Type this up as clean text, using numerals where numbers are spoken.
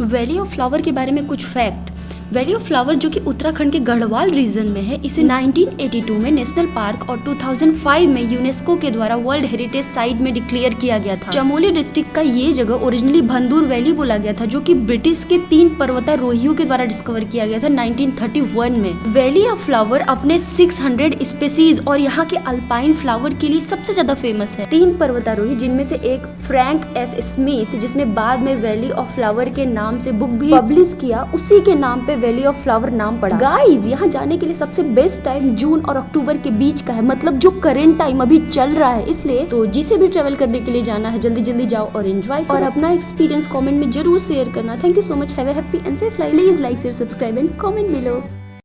Valley of flower के बारे में कुछ फैक्ट। वैली ऑफ फ्लावर जो कि उत्तराखंड के गढ़वाल रीजन में है, इसे 1982 में नेशनल पार्क और 2005 में यूनेस्को के द्वारा वर्ल्ड हेरिटेज साइट में डिक्लेयर किया गया था। चमोली डिस्ट्रिक्ट का ये जगह ओरिजिनली भंदूर वैली बोला गया था, जो कि ब्रिटिश के 3 पर्वतारोहियों के द्वारा डिस्कवर किया गया था 1931 में। वैली ऑफ फ्लावर अपने 600 स्पेसीज और यहाँ के अल्पाइन फ्लावर के लिए सबसे ज्यादा फेमस है। 3 पर्वतारोही, जिनमें से एक फ्रैंक एस स्मिथ, जिसने बाद में वैली ऑफ फ्लावर के नाम से बुक भी पब्लिश किया, उसी के नाम पे वैली ऑफ फ्लावर नाम पड़ा। गाइस, यहाँ जाने के लिए सबसे बेस्ट टाइम जून और अक्टूबर के बीच का है, मतलब जो करेंट टाइम अभी चल रहा है। इसलिए तो जिसे भी ट्रेवल करने के लिए जाना है, जल्दी जल्दी जाओ और एंजॉय और अपना एक्सपीरियंस कमेंट में जरूर शेयर करना। Thank you so much. Have a happy and safe life. Please like share subscribe and comment below.